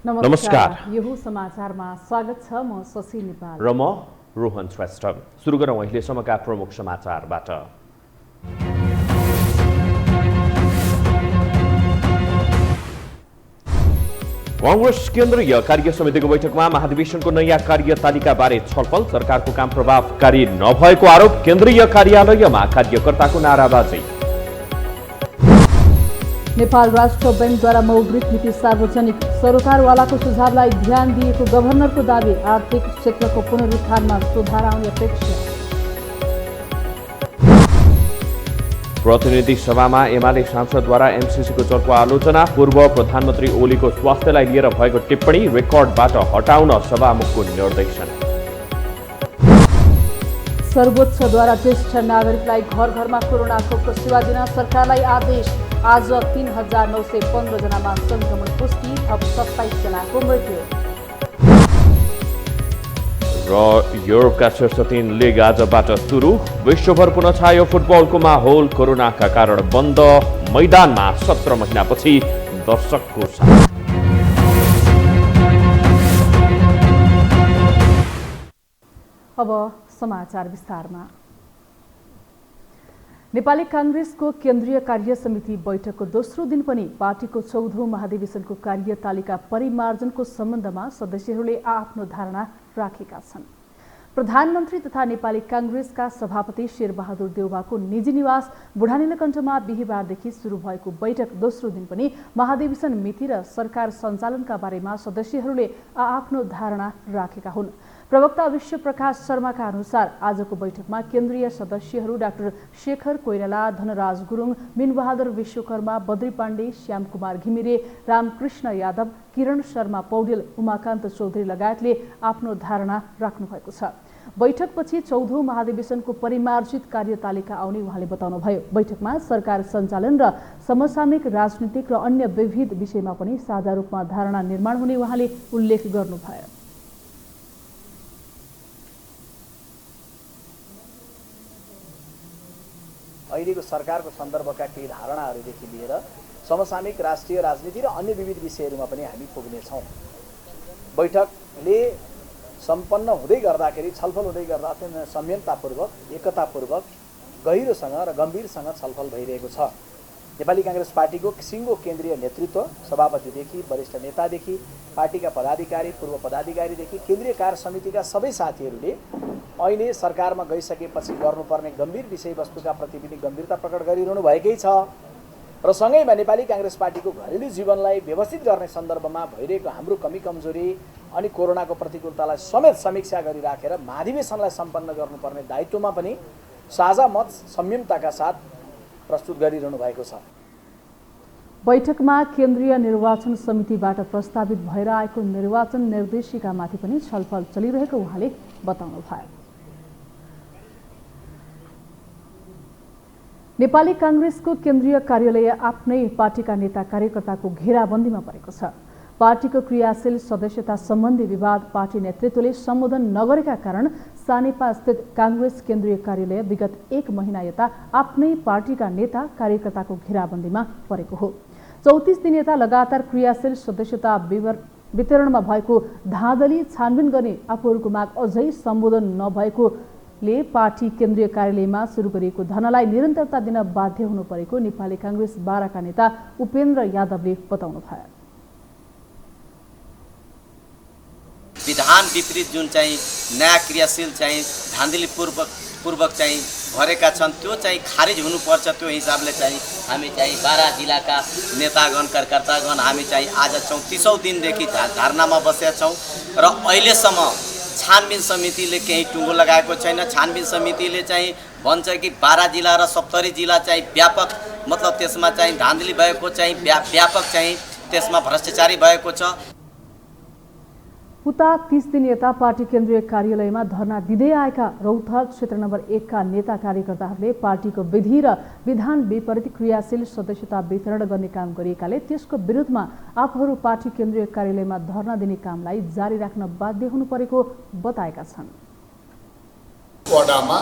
नमस्कार। यो समाचारमा स्वागत छ। म शशि नेपाल र म रोहन श्रेष्ठ। सुरु गरौँ अहिलेसम्मका प्रमुख समाचारबाट। कांग्रेस केन्द्रीय कार्य समितिको बैठकमा महाधिवेशनको नयाँ कार्यतालिकाबारे छलफल। सरकारको काम प्रभावकारी नभएको आरोप। केन्द्रीय कार्यालयमा कार्यकर्ताको नाराबाजी। नेपाल राष्ट्र बैंकद्वारा मौद्रिक नीति सार्वजनिक। सरकारवालाको सुझावलाई ध्यान दिएको गभर्नरको दावी। आर्थिक क्षेत्रको पुनरुत्थानमा सुधार आउने अपेक्षा। प्रतिनिधि सभामा एमाले सांसदद्वारा एमसीसीको चर्को आलोचना। पूर्व प्रधानमन्त्री ओलीको स्वास्थ्यलाई लिएर भएको टिप्पणी रेकर्डबाट हटाउन सभामुखको निर्देशन। सर्वोच्चद्वारा ज्येष्ठ नागरिकलाई घर घरमा कोरोना खोपको सेवा दिन सरकारलाई आदेश। आज 3,915 जनामा संक्रमण पुष्टि, थप 27 जनाको मृत्यु। र युरोपका शीर्ष 3 लिग आजबाट सुरु। विश्वभर पुनः छायो फुटबलको माहौल। कोरोनाका कारण बन्द मैदानमा 17 महिनापछि दर्शकको साथ। अब समाचार विस्तारमा। नेपाली कांग्रेसको केन्द्रीय कार्य समिति बैठकको दोस्रो दिन पनि पार्टीको 14औं महाधिवेशनको कार्यतालिका परिमार्जनको सम्बन्धमा सदस्यहरूले आफ्नो धारणा राखेका छन्। प्रधानमन्त्री तथा नेपाली कांग्रेसका सभापति शेरबहादुर देउवाको निजी निवास बुढानीलकण्ठमा बिहीबारदेखि सुरु भएको बैठक दोस्रो दिन पनि महाधिवेशन मिति र सरकार सञ्चालनका बारेमा सदस्यहरूले आफ्नो धारणा राखेका हुन्। प्रवक्ता विश्वप्रकाश शर्माका अनुसार आजको बैठकमा केन्द्रीय सदस्यहरू डाक्टर शेखर कोइराला, धनराज गुरुङ, मिनबहादुर विश्वकर्मा, बद्री पाण्डे, श्यामकुमार घिमिरे, रामकृष्ण यादव, किरण शर्मा पौडेल, उमाकान्त चौधरी लगायतले आफ्नो धारणा राख्नु भएको छ। बैठकपछि 14औं महाधिवेशनको परिमार्जित कार्यतालिका आउने उहाँले बताउनुभयो। बैठकमा सरकार सञ्चालन र समसामयिक राजनीतिक र अन्य विविध विषयमा पनि साझा रूपमा धारणा निर्माण हुने उहाँले उल्लेख गर्नुभयो। अहिलेको सरकारको सन्दर्भका केही धारणाहरूदेखि लिएर समसामयिक राष्ट्रिय राजनीति र अन्य विविध विषयहरूमा पनि हामी पुग्नेछौँ। बैठकले सम्पन्न हुँदै गर्दाखेरि, छलफल हुँदै गर्दा अत्यन्त संयमतापूर्वक, एकतापूर्वक, गहिरोसँग र गम्भीरसँग छलफल भइरहेको छ। नेपाली कांग्रेस पार्टीको सिङ्गो केन्द्रीय नेतृत्व, सभापतिदेखि वरिष्ठ नेतादेखि पार्टीका पदाधिकारी, पूर्व पदाधिकारीदेखि केन्द्रीय कार्य समितिका सबै साथीहरूले अहिले सरकारमा गइसकेपछि गर्नुपर्ने गम्भीर विषयवस्तुका प्रति पनि गम्भीरता प्रकट गरिरहनु भएकै छ र सँगैमा नेपाली कांग्रेस पार्टीको घरेलु जीवनलाई व्यवस्थित गर्ने सन्दर्भमा भइरहेको हाम्रो कमी कमजोरी अनि कोरोनाको प्रतिकूलतालाई समेत समीक्षा गरिराखेर महाधिवेशनलाई सम्पन्न गर्नुपर्ने दायित्वमा पनि साझा मत संयमताका साथ प्रस्तुत गरिरहनु भएको छ। बैठकमा केन्द्रीय निर्वाचन समितिबाट प्रस्तावित भएर आएको निर्वाचन निर्देशिकामाथि पनि छलफल चलिरहेको उहाँले बताउनुभयो। नेपाली कांग्रेसको केन्द्रीय कार्यालय आफ्नै पार्टीका नेता कार्यकर्ताको घेराबन्दीमा परेको छ। पार्टीको क्रियाशील सदस्यता सम्बन्धी विवाद पार्टी नेतृत्वले सम्बोधन नगरेका कारण सानेपा स्थित कांग्रेस केन्द्रीय कार्यालय विगत 1 महिना यता आफ्नै पार्टीका नेता कार्यकर्ताको घेराबन्दीमा परेको हो। 34 दिन यता लगातार क्रियाशील सदस्यता वितरणमा भएको धाँधली छानबिन गर्ने आफूहरूको माग अझै सम्बोधन नभएकोले पार्टी केन्द्रीय कार्यालयमा सुरु गरिएको धरनालाई निरन्तरता दिन बाध्य हुनु परेको नेपाली कांग्रेस बाराका नेता उपेन्द्र यादवले बताउनुभयो। विधान विपरीत जुन चाहिँ नयाँ क्रियाशील चाहिँ धाँधली पूर्वक चाहिँ भरेका छन् त्यो चाहिँ खारिज हुनुपर्छ। त्यो हिसाबले चाहिँ हामी चाहिँ बारा जिल्लाका नेतागण कार्यकर्तागण हामी चाहिँ आज 34औं दिनदेखि धरनामा बसेका छौँ र अहिलेसम्म छानबिन समितिले केही टुङ्गो लगाएको छैन। छानबिन समितिले चाहिँ भन्छ कि बारा जिल्ला र सप्तरी जिल्ला चाहिँ व्यापक मतलब त्यसमा चाहिँ धाँधली भएको चाहिँ व्यापक चाहिँ त्यसमा भ्रष्टाचारी भएको छ। उता 30 दिन यता पार्टी केन्द्रीय कार्यालयमा धरना दिँदै आएका रौतहट क्षेत्र नम्बर 1 का नेता कार्यकर्ताहरूले पार्टीको विधि र विधान विपरीत क्रियाशील सदस्यता वितरण गर्ने काम गरिएकाले त्यसको विरुद्धमा आफूहरू पार्टी केन्द्रीय कार्यालयमा धरना दिने कामलाई जारी राख्न बाध्य हुनु परेको बताएका छन्। वडामा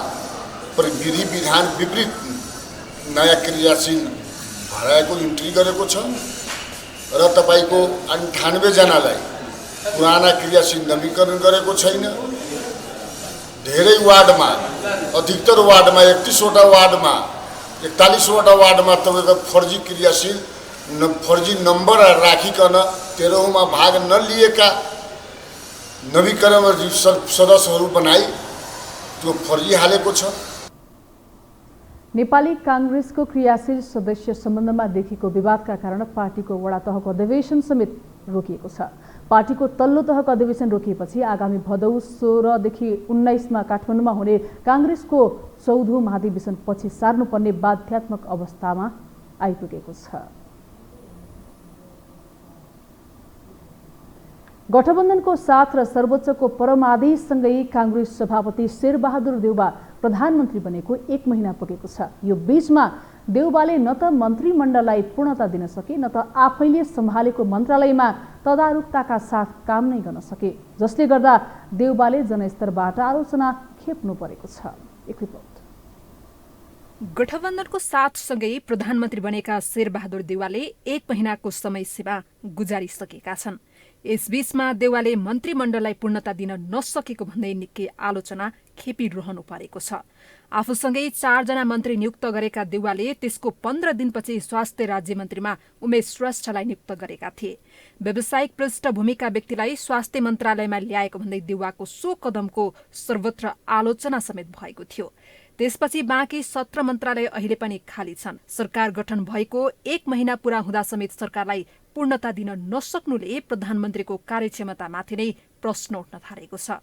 विधि विधान विपरीत नयाँ क्रियाशील भराएको इन्ट्री गरेको छ र तपाईको 98 जनालाई पुराना क्रियाशील नवीकरण गरेको छैन। धेरै वार्डमा, अधिकतर वार्डमा 31 वटा वार्डमा 41 वटा वार्डमा तपाईको फर्जी क्रियाशील फर्जी नम्बर राखिकन 13औंमा भाग नलिएका नवीकरण सदस्यहरू बनाई त्यो फर्जी हालेको छ। नेपाली कांग्रेसको क्रियाशील सदस्य सम्बन्धमा देखिएको विवादका कारण पार्टीको वडा तहको अधिवेशन समेत रोकिएको छ। पार्टीको तल्लो तहको अधिवेशन रोकिएपछि आगामी भदौ 16 देखि 19 मा काठमाडौँमा हुने कांग्रेसको 14औं महाधिवेशन पछि सार्नुपर्ने बाध्यात्मक अवस्थामा आइपुगेको छ। गठबन्धनको साथ र सर्वोच्चको परमादेशसँगै कांग्रेस सभापति शेरबहादुर देउबा प्रधानमन्त्री बनेको 1 महिना पुगेको छ। यो बीचमा देउबाले न त मन्त्रीमण्डललाई पूर्णता दिन सके न त आफैले सम्हालेको मन्त्रालयमा तदारुकताका साथ काम नै गर्न सके, जसले गर्दा देउबाले जनस्तरबाट आलोचना खेप्नु परेको छ। एक रिपोर्ट। गठबन्धनको साथसँगै प्रधानमन्त्री बनेका शेरबहादुर देउवाले 1 महिनाको समय सीमा गुजारिसकेका छन्। यसबीचमा देउवाले मन्त्रीमण्डललाई पूर्णता दिन नसकेको भन्दै निकै आलोचना खेपिरहनु परेको छ। आफूसँगै 4 जना मन्त्री नियुक्त गरेका देउवाले त्यसको 15 दिनपछि स्वास्थ्य राज्यमन्त्रीमा उमेश श्रेष्ठलाई नियुक्त गरेका थिए। व्यावसायिक पृष्ठभूमिका व्यक्तिलाई स्वास्थ्य मन्त्रालयमा ल्याएको भन्दै देउवाको सो कदमको सर्वत्र आलोचना समेत भएको थियो। त्यसपछि बाँकी 17 मन्त्रालय अहिले पनि खाली छन्। सरकार गठन भएको 1 महिना पूरा हुँदा समेत सरकारलाई पूर्णता दिन नसक्नुले प्रधानमन्त्रीको कार्यक्षमतामाथि नै प्रश्न उठ्न थालेको छ।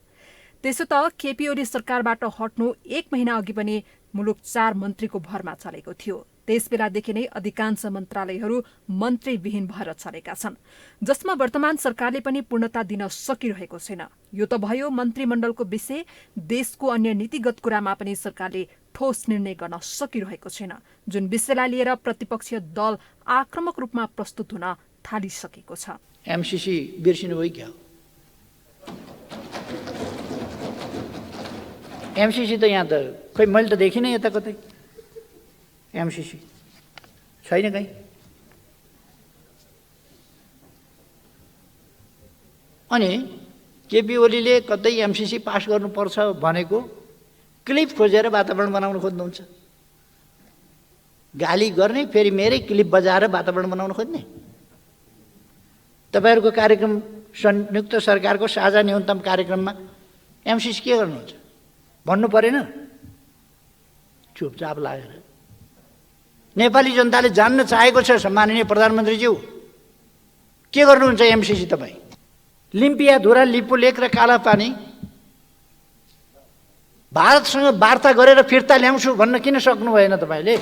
त्यसो त केपी ओली सरकारबाट हट्नु 1 महिना अघि पनि मुलुक 4 मन्त्रीको भरमा चलेको थियो। त्यसबेलादेखि नै अधिकांश मन्त्रालयहरू मन्त्रीविहीन भएर चलेका छन्, जसमा वर्तमान सरकारले पनि पूर्णता दिन सकिरहेको छैन। यो त भयो मन्त्रीमण्डलको विषय। देशको अन्य नीतिगत कुरामा पनि सरकारले ठोस निर्णय गर्न सकिरहेको छैन, जुन विषयलाई लिएर प्रतिपक्षीय दल आक्रामक रूपमा प्रस्तुत हुन थालिसकेको छ। एमसीसी बिर्सिनु भयो क्या? एमसीसी त यहाँ त खै मैले त देखिनँ यता कतै। एमसीसी छैन कहीँ। अनि केपी ओलीले कतै एमसीसी पास गर्नुपर्छ भनेको क्लिप खोजेर वातावरण बनाउन खोज्नुहुन्छ। गाली गर्ने, फेरि मेरै क्लिप बजाएर वातावरण बनाउन खोज्ने। तपाईँहरूको कार्यक्रम संयुक्त सरकारको साझा न्यूनतम कार्यक्रममा एमसीसी के गर्नुहुन्छ भन्नु परेन? चुपचाप लागेर नेपाली जनताले जान्न चाहेको छ। सम्माननीय प्रधानमन्त्रीज्यू, के गर्नुहुन्छ एमसीसी तपाईँ? लिम्पियाधुरा, लिपुलेक र कालापानी भारतसँग वार्ता गरेर फिर्ता ल्याउँछु भन्न किन सक्नु भएन तपाईँले?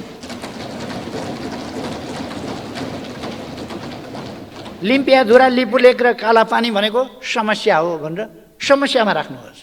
लिम्पियाधुरा, लिपुलेक र कालापानी भनेको समस्या हो भनेर समस्यामा राख्नुहोस्।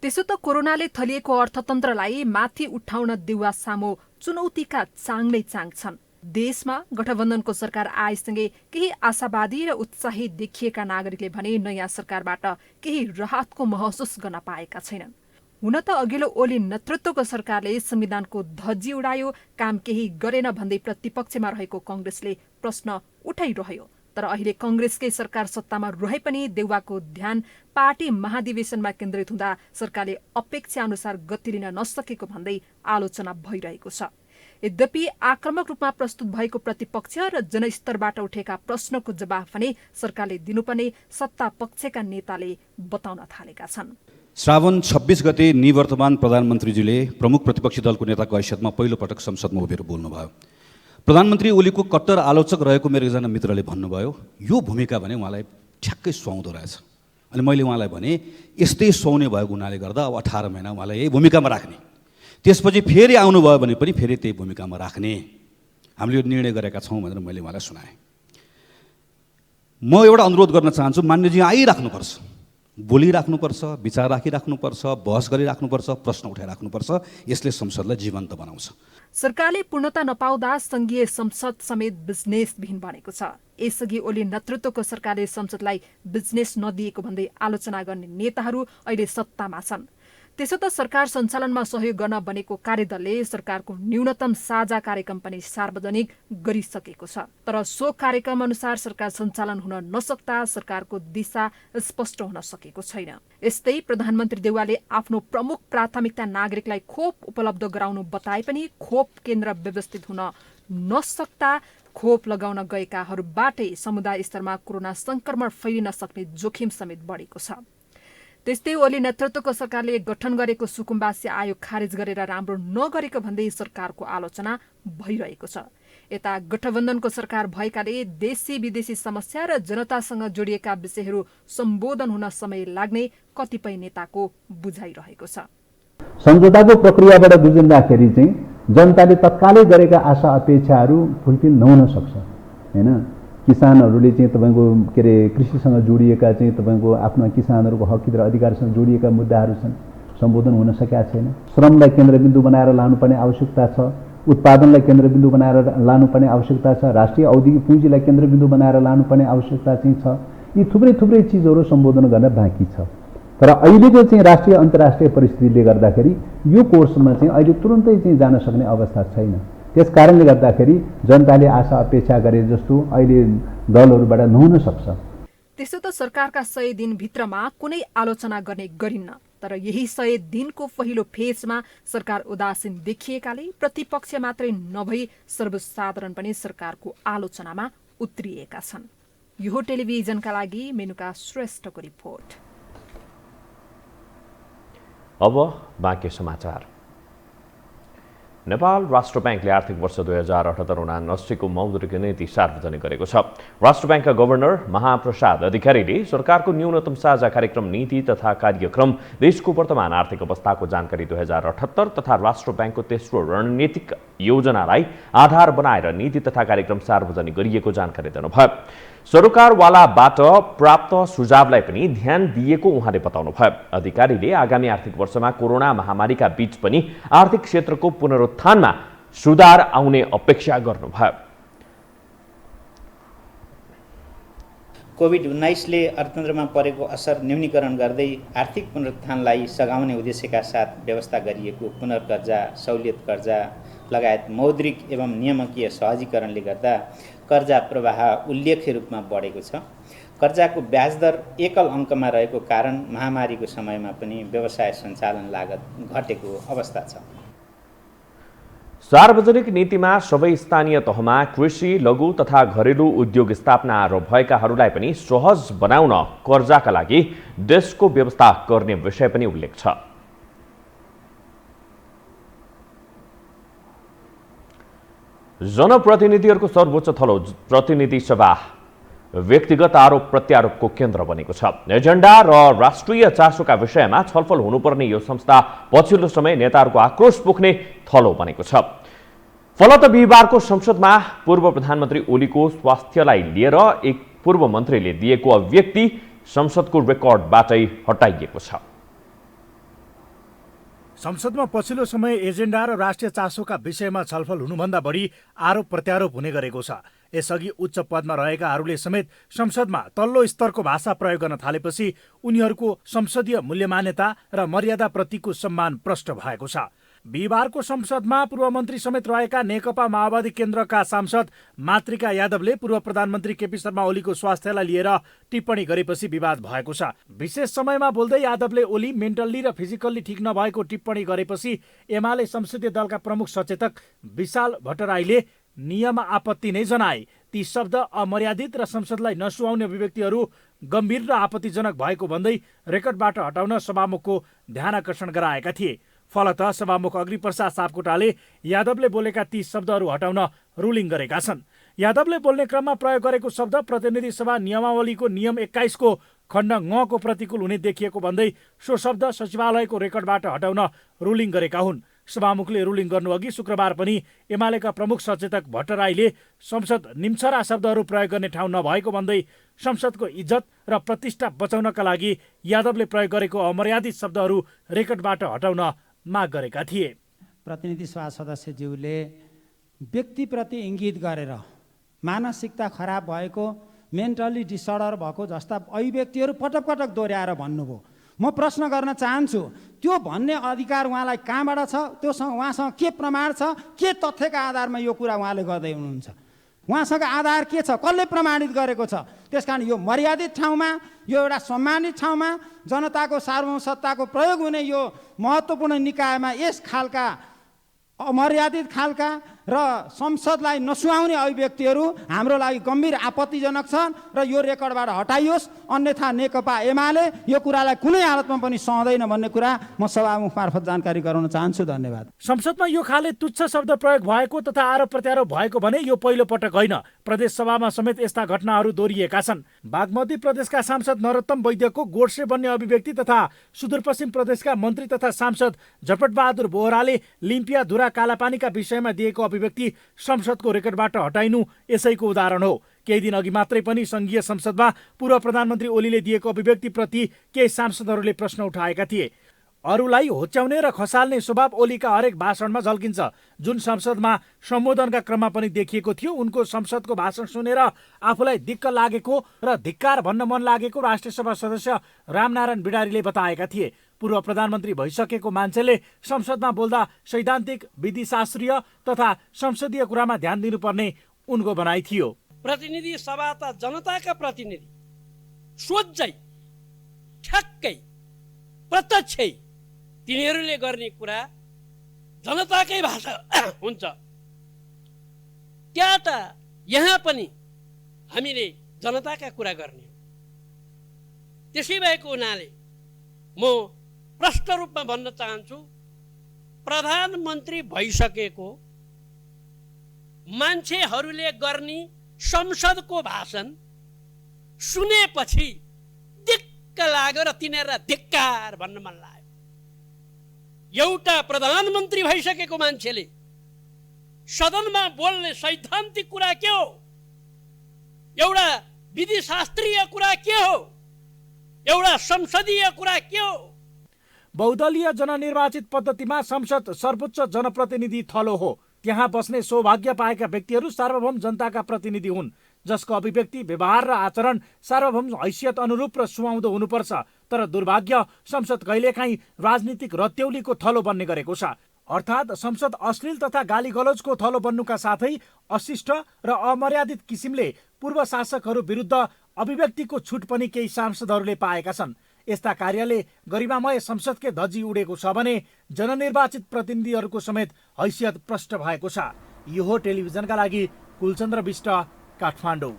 त्यसो त कोरोनाले थलिएको अर्थतन्त्रलाई माथि उठाउन देउवा सामु चुनौतीका चाङ नै चाङ छन्। देशमा गठबन्धनको सरकार आएसँगै केही आशावादी र उत्साही देखिएका नागरिकले भने नयाँ सरकारबाट केही राहतको महसुस गर्न पाएका छैनन्। हुन त अघिल्लो ओली नेतृत्वको सरकारले संविधानको धज्जी उडायो, काम केही गरेन भन्दै प्रतिपक्षमा रहेको कांग्रेसले प्रश्न उठाइरह्यो। तर अहिले कांग्रेसकै सरकार सत्तामा रहे पनि देउवाको ध्यान पार्टी महाधिवेशनमा केन्द्रित हुँदा सरकारले अपेक्षा अनुसार गति लिन नसकेको भन्दै आलोचना भइरहेको छ। यद्यपि आक्रामक रूपमा प्रस्तुत भएको प्रतिपक्ष र जनस्तरबाट उठेका प्रश्नको जवाफ भने सरकारले दिनुपर्ने सत्ता पक्षका नेताले बताउन थालेका छन्। श्रावण 26 गते निवर्तमान प्रधानमन्त्रीजीले प्रमुख प्रतिपक्षी दलको नेताको हैसियतमा पहिलो पटक संसदमा उभिएर बोल्नुभयो। प्रधानमन्त्री ओलीको कट्टर आलोचक रहेको मेरो एकजना मित्रले भन्नुभयो, यो भूमिका भने उहाँलाई ठ्याक्कै सुहाउँदो रहेछ। अनि मैले उहाँलाई भने यस्तै सुहाउने भएको हुनाले गर्दा अब 18 महिना उहाँलाई यही भूमिकामा राख्ने, त्यसपछि फेरि आउनुभयो भने पनि फेरि त्यही भूमिकामा राख्ने हामीले यो निर्णय गरेका छौँ भनेर मैले उहाँलाई सुनाएँ। म एउटा अनुरोध गर्न चाहन्छु, मान्यजी आइराख्नुपर्छ, बोलिराख्नुपर्छ, विचार राखिराख्नुपर्छ, बहस गरिराख्नुपर्छ, प्रश्न उठाइराख्नुपर्छ। यसले संसदलाई जीवन्त बनाउँछ। सरकारले पूर्णता नपाउँदा संघीय संसद समेत बिजनेसविहीन बनेको छ। यसअघि ओली नेतृत्वको सरकारले संसदलाई बिजनेस नदिएको भन्दै आलोचना गर्ने नेताहरू अहिले सत्तामा छन्। त्यसो त सरकार सञ्चालनमा सहयोग गर्न बनेको कार्यदलले सरकारको न्यूनतम साझा कार्यक्रम पनि सार्वजनिक गरिसकेको छ। तर सो कार्यक्रम अनुसार सरकार सञ्चालन हुन नसक्दा सरकारको दिशा स्पष्ट हुन सकेको छैन। यस्तै प्रधानमन्त्री देउवाले आफ्नो प्रमुख प्राथमिकता नागरिकलाई खोप उपलब्ध गराउनु बताए पनि खोप केन्द्र व्यवस्थित हुन नसक्दा खोप लगाउन गएकाहरूबाटै समुदाय स्तरमा कोरोना संक्रमण फैलिन सक्ने जोखिम समेत बढेको छ। त्यस्तै ओली नेतृत्वको सरकारले गठन गरेको सुकुम्बासी आयोग खारेज गरेर राम्रो नगरेको भन्दै सरकारको आलोचना भइरहेको छ। यता गठबन्धनको सरकार भएकाले देशी विदेशी समस्या र जनतासँग जोडिएका विषयहरू सम्बोधन हुन समय लाग्ने कतिपय नेताको बुझाइरहेको छ। सम्झौताको प्रक्रियाबाट गुज्रिँदाखेरि चाहिँ जनताले तत्कालै गरेका आशा अपेक्षाहरू फुलफिल नहुन सक्छ हैन। किसानहरूले चाहिँ तपाईको के अरे कृषिसँग जोडिएका चाहिँ तपाईको आफ्ना किसानहरूको हक र अधिकारसँग जोडिएका मुद्दाहरू छन्, सम्बोधन हुन सकेका छैन। श्रमलाई केन्द्रबिन्दु बनाएर लानुपर्ने आवश्यकता छ, उत्पादनलाई केन्द्रबिन्दु बनाएर लानुपर्ने आवश्यकता छ, राष्ट्रिय औद्योगिक पुँजीलाई केन्द्रबिन्दु बनाएर लानुपर्ने आवश्यकता चाहिँ छ। यी थुप्रै चिजहरू सम्बोधन गर्न बाँकी छ। तर अहिलेको चाहिँ राष्ट्रिय अन्तर्राष्ट्रिय परिस्थितिले गर्दाखेरि यो कोर्समा चाहिँ अहिले तुरुन्तै चाहिँ जान सक्ने अवस्था छैन। त्यस कारणले गर्दाखेरि जनताले आशा अपेक्षा गरे जस्तो अहिले दलहरूबाट नहुन सक्छ। त्यसो त सरकारका 100 दिनभित्रमा कुनै आलोचना गर्ने गरिन्न। तर यही 100 दिनको पहिलो फेजमा सरकार उदासीन देखिएकाले प्रतिपक्ष मात्रै नभई सर्वसाधारण पनि सरकारको आलोचनामा उत्रिएका छन्। यो टेलिभिजनका लागि मेनुका श्रेष्ठको रिपोर्ट। अब बाँकी समाचार। नेपाल राष्ट्र ब्याङ्कले आर्थिक वर्ष 2078-79 को मौद्रिक नीति सार्वजनिक गरेको छ। राष्ट्र ब्याङ्कका गभर्नर महाप्रसाद अधिकारीले सरकारको न्यूनतम साझा कार्यक्रम नीति तथा कार्यक्रम, देशको वर्तमान आर्थिक अवस्थाको जानकारी 2078 तथा राष्ट्र ब्याङ्कको तेस्रो रणनीतिक योजनालाई आधार बनाएर नीति तथा कार्यक्रम सार्वजनिक गरिएको जानकारी दिनुभयो। सरकारवालाबाट प्राप्त सुझावलाई पनि ध्यान दिएको उहाँले बताउनुभयो। अधिकारीले आगामी आर्थिक वर्षमा कोरोना महामारीका बीच पनि आर्थिक क्षेत्रको पुनरुत्थानमा सुधार आउने अपेक्षा गर्नुभयो। कोभिड-19ले अर्थतन्त्रमा परेको असर न्यूनीकरण गर्दै आर्थिक पुनरुत्थानलाई सघाउने उद्देश्यका साथ व्यवस्था गरिएको पुनर्कर्जा, सहुलियत कर्जा लगायत मौद्रिक एवं नियामकीय सहजीकरणले गर्दा कर्जा प्रवाह उल्लेख्य रूपमा बढेको छ। कर्जाको ब्याज दर एकल अङ्कमा रहेको कारण महामारीको समयमा पनि व्यवसाय सञ्चालन लागत घटेको अवस्था छ। सार्वजनिक नीतिमा सबै स्थानीय तहमा कृषि, लघु तथा घरेलु उद्योग स्थापना भएकाहरूलाई पनि सहज बनाउन कर्जाका लागि देशको व्यवस्था गर्ने विषय पनि उल्लेख छ। जनप्रतिनिधिहरूको सर्वोच्च थलो प्रतिनिधि सभा व्यक्तिगत आरोप प्रत्यारोपको केन्द्र बनेको छ। एजेन्डा र राष्ट्रिय चासोका विषयमा छलफल हुनुपर्ने यो संस्था पछिल्लो समय नेताहरूको आक्रोश पोख्ने थलो बनेको छ। फलत बिहिबारको संसदमा पूर्व प्रधानमन्त्री ओलीको स्वास्थ्यलाई लिएर एक पूर्व मन्त्रीले दिएको अभिव्यक्ति संसदको रेकर्डबाटै हटाइएको छ। संसदमा पछिल्लो समय एजेन्डा र राष्ट्रिय चासोका विषयमा छलफल हुनुभन्दा बढी आरोप प्रत्यारोप हुने गरेको छ। यसअघि उच्च पदमा रहेकाहरूले समेत संसदमा तल्लो स्तरको भाषा प्रयोग गर्न थालेपछि उनीहरूको संसदीय मूल्यमान्यता र मर्यादाप्रतिको सम्मान प्रष्ट भएको छ। बिहिबारको संसदमा पूर्व मन्त्री समेत रहेका नेकपा माओवादी केन्द्रका सांसद मातृका यादवले पूर्व प्रधानमन्त्री केपी शर्मा ओलीको स्वास्थ्यलाई लिएर टिप्पणी गरेपछि विवाद भएको छ। विशेष समयमा बोल्दै यादवले ओली मेन्टल्ली र फिजिकल्ली ठिक नभएको टिप्पणी गरेपछि एमाले संसदीय दलका प्रमुख सचेतक विशाल भट्टराईले नियम आपत्ति नै जनाए। ती शब्द अमर्यादित र संसदलाई नसुहाउने अभिव्यक्तिहरू गम्भीर र आपत्तिजनक भएको भन्दै रेकर्डबाट हटाउन सभामुखको ध्यानकर्षण गराएका थिए। फलत सभामुख अग्निप्रसाद सापकोटाले यादवले बोलेका ती शब्दहरू हटाउन रुलिङ गरेका छन्। यादवले बोल्ने क्रममा प्रयोग गरेको शब्द प्रतिनिधि सभा नियमावलीको नियम 21 को खण्ड ङ को प्रतिकूल हुने देखिएको भन्दै सो शब्द सचिवालयको रेकर्डबाट हटाउन रुलिङ गरेका हुन्। सभामुखले रुलिङ गर्नुअघि शुक्रबार पनि एमालेका प्रमुख सचेतक भट्टराईले संसद निम्छरा शब्दहरू प्रयोग गर्ने ठाउँ नभएको भन्दै संसदको इज्जत र प्रतिष्ठा बचाउनका लागि यादवले प्रयोग गरेको अमर्यादित शब्दहरू रेकर्डबाट हटाउन माग गरेका थिए। प्रतिनिधि सभा सदस्यज्यूले व्यक्तिप्रति इङ्गित गरेर मानसिकता खराब भएको, मेन्टल्ली डिसअर्डर भएको जस्ता अभिव्यक्तिहरू पटक पटक दोहोऱ्याएर भन्नुभयो। म प्रश्न गर्न चाहन्छु, त्यो भन्ने अधिकार उहाँलाई कहाँबाट छ? त्योसँग उहाँसँग के प्रमाण छ? के तथ्यका आधारमा यो कुरा उहाँले गर्दै हुनुहुन्छ? उहाँसँग आधार के छ? कसले प्रमाणित गरेको छ? त्यसकारण यो मर्यादित ठाउँमा, यो एउटा सम्मानित ठाउँमा, जनताको सार्वभौम सत्ताको प्रयोग हुने यो महत्त्वपूर्ण निकायमा यस खालका अमर्यादित खालका र संसदलाई नसुहाउने अभिव्यक्तिहरू हाम्रो लागि गम्भीर आपत्तिजनक छन् र यो रेकर्डबाट हटाइयोस्, अन्यथा नेकपा एमाले यो कुरालाई कुनै हालतमा पनि सहँदैन भन्ने कुरा म सभामुख मार्फत जानकारी गराउन चाहन्छु। धन्यवाद। संसदमा यो खाले तुच्छ शब्द प्रयोग भएको तथा आरोप प्रत्यारोप भएको भने यो पहिलो पटक होइन। प्रदेश सभामा समेत यस्ता घटनाहरू दोहोरिएका छन्। बागमती प्रदेशका सांसद नरोत्तम वैद्यको गोड्से बन्ने अभिव्यक्ति तथा सुदूरपश्चिम प्रदेशका मन्त्री तथा सांसद झटपटबहादुर बोहराले लिम्पिया धुरा कालापानीका विषयमा दिएको अभिव्यक्ति संसदको रेकर्डबाट हटाइनु यसैको उदाहरण हो। केही दिन अघि मात्रै पनि संघीय संसदमा पूर्व प्रधानमन्त्री ओलीले दिएको अभिव्यक्तिप्रति केही सांसदहरूले प्रश्न उठाएका थिए। अरूलाई होच्याउने र खसाल्ने स्वभाव ओलीका हरेक भाषणमा झल्किन्छ, जुन संसदमा सम्बोधनका क्रममा पनि देखिएको थियो। उनको संसदको भाषण सुनेर आफूलाई दिक्क लागेको र धिक्कार भन्न मन लागेको राष्ट्रिय सभा सदस्य रामनारायण बिडारीले बताएका थिए। पूर्व प्रधानमन्त्री भइसकेको मान्छेले संसदमा बोल्दा सैद्धान्तिक, विधिशास्त्रीय तथा संसदीय कुरामा ध्यान दिनुपर्ने उनको भनाइ थियो। प्रतिनिधि सभा त जनताका प्रतिनिधि सोझै ठ्याक्कै प्रत्यक्षै तिनीहरूले गर्ने कुरा जनताकै भाषा हुन्छ। त्यहाँ त यहाँ पनि हामीले जनताका कुरा गर्ने। त्यसै भएको हुनाले म प्रष्ट रूपमा भन्न चाहन्छु, प्रधानमन्त्री भइसकेको मान्छेहरूले गर्ने संसदको भाषण सुनेपछि दिक्क लाग्यो र तिनीहरूलाई धिक्कार भन्न मन लाग्यो। एउटा प्रधानमन्त्री भइसकेको मान्छेले सदनमा बोल्ने सैद्धान्तिक कुरा के हो? एउटा विधिशास्त्रीय कुरा के हो? एउटा संसदीय कुरा के हो? बहुदलीय जननिर्वाचित पद्धतिमा संसद सर्वोच्च जनप्रतिनिधि थलो हो। त्यहाँ बस्ने सौभाग्य पाएका व्यक्तिहरू सार्वभौम जनताका प्रतिनिधि हुन्, जसको अभिव्यक्ति, व्यवहार र आचरण सार्वभौम हैसियत अनुरूप र सुहाउँदो हुनुपर्छ। तर दुर्भाग्य, संसद कहिलेकाहीँ राजनीतिक रत्यौलीको थलो बन्ने गरेको छ। अर्थात् संसद अश्लील तथा गाली गलौजको थलो बन्नुका साथै अशिष्ट र अमर्यादित किसिमले पूर्व शासकहरू विरुद्ध अभिव्यक्तिको छुट पनि केही सांसदहरूले पाएका छन्। यस्ता कार्यले गरिमामय संसदकै धजी उडेको छ भने जननिर्वाचित प्रतिनिधिहरूको समेत हैसियत प्रष्ट भएको छ। यो हो टेलिभिजनका लागि कुलचन्द्र विष्ट, काठमाडौँ।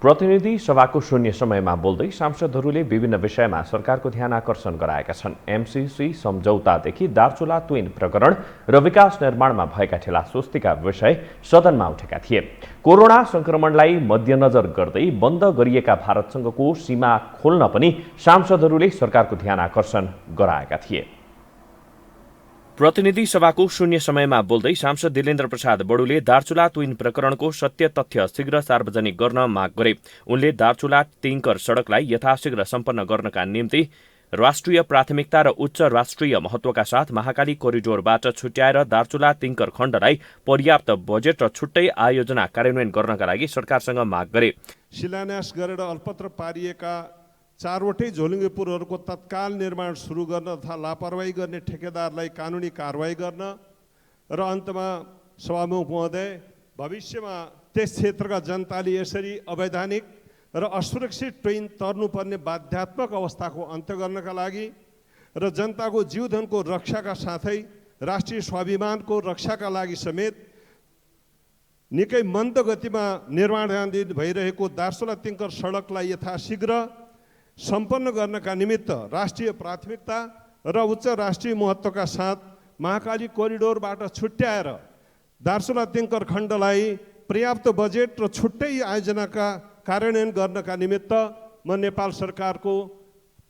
प्रतिनिधि सभाको शून्य समयमा बोल्दै सांसदहरूले विभिन्न विषयमा सरकारको ध्यान आकर्षण गराएका छन्। एमसीसी सम्झौतादेखि दार्चुला तुइन प्रकरण र विकास निर्माणमा भएका ठेलासुस्तीका विषय सदनमा उठेका थिए। कोरोना संक्रमणलाई मध्यनजर गर्दै बन्द गरिएका भारतसँगको सीमा खोल्न पनि सांसदहरूले सरकारको ध्यान आकर्षण गराएका थिए। प्रतिनिधि सभाको शून्य समयमा बोल्दै सांसद दिलेन्द्र प्रसाद बडुले दार्चुला तुइन प्रकरणको सत्य तथ्य शीघ्र सार्वजनिक गर्न माग गरे। उनले दार्चुला तिङ्कर सडकलाई यथाशीघ्र सम्पन्न गर्नका निम्ति राष्ट्रिय प्राथमिकता र उच्च राष्ट्रिय महत्वका साथ महाकाली कोरिडोरबाट छुट्याएर दार्चुला तिङ्कर खण्डलाई पर्याप्त बजेट र छुट्टै आयोजना कार्यान्वयन गर्नका लागि सरकारसँग माग गरे। शिलान्यास गरेर अलपत्र पारिएका 4वटै झोलुङ्गे पुलहरूको तत्काल निर्माण सुरु गर्न तथा लापरवाही गर्ने ठेकेदारलाई कानुनी कारवाही गर्न र अन्तमा सभामुख महोदय, भविष्यमा त्यस क्षेत्रका जनताले यसरी अवैधानिक र असुरक्षित ट्रेन तर्नुपर्ने बाध्यात्मक अवस्थाको अन्त्य गर्नका लागि र जनताको जीवधनको रक्षाका साथै राष्ट्रिय स्वाभिमानको रक्षाका लागि समेत निकै मन्द गतिमा निर्माणाधीन भइरहेको दार्चुला तिङ्कर सडकलाई यथाशीघ्र सम्पन्न गर्नका निमित्त राष्ट्रिय प्राथमिकता र उच्च राष्ट्रिय महत्त्वका साथ महाकाली कोरिडोरबाट छुट्याएर दार्चुला तिङ्कर खण्डलाई पर्याप्त बजेट र छुट्टै आयोजनाका कार्यान्वयन गर्नका निमित्त म नेपाल सरकारको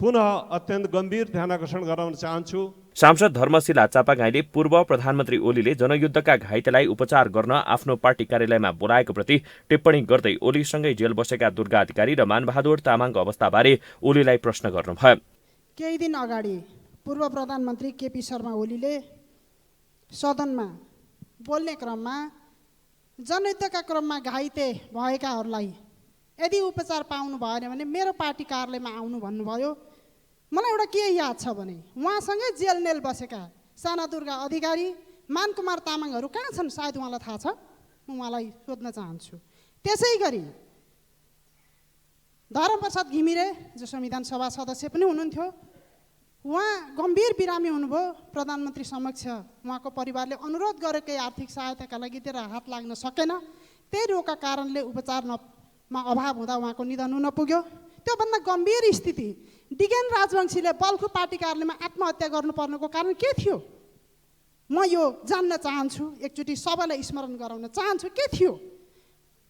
पुनः अत्यन्त गम्भीर ध्यानाकर्षण गराउन चाहन्छु। सांसद धर्मशिला चापागाईले पूर्व प्रधानमन्त्री ओलीले जनयुद्धका घाइतेलाई उपचार गर्न आफ्नो पार्टी कार्यालयमा बोलाएको प्रति टिप्पणी गर्दै ओलीसँगै जेल बसेका दुर्गा अधिकारी र मानबहादुर तामाङको अवस्थाबारे ओलीलाई प्रश्न गर्नुभयो। केही दिन अगाडि पूर्व प्रधानमन्त्री केपी शर्मा ओलीले सदनमा बोल्ने क्रममा जनयुद्धका क्रममा घाइते भएकाहरूलाई यदि उपचार पाउनु भएन भने मेरो पार्टी कार्यालयमा आउनु भन्नुभयो। मलाई एउटा के याद छ भने उहाँसँगै जेल नेल बसेका साना दुर्गा अधिकारी, मानकुमार तामाङहरू कहाँ छन् सायद उहाँलाई थाहा छ, म उहाँलाई सोध्न चाहन्छु। त्यसै गरी धर्मप्रसाद घिमिरे जो संविधान सभा सदस्य पनि हुनुहुन्थ्यो, उहाँ गम्भीर बिरामी हुनुभयो। प्रधानमन्त्री समक्ष उहाँको परिवारले अनुरोध गरेकै आर्थिक सहायताका लागि त्यो हात लाग्न सकेन। त्यही रोगका कारणले उपचारमा अभाव हुँदा उहाँको निधन हुन पुग्यो। त्योभन्दा गम्भीर स्थिति डिगेन राजवंशीले बल्खु पार्टी कार्यालयमा आत्महत्या गर्नुपर्नुको कारण के थियो? म यो जान्न चाहन्छु, एकचोटि सबैलाई स्मरण गराउन चाहन्छु के थियो।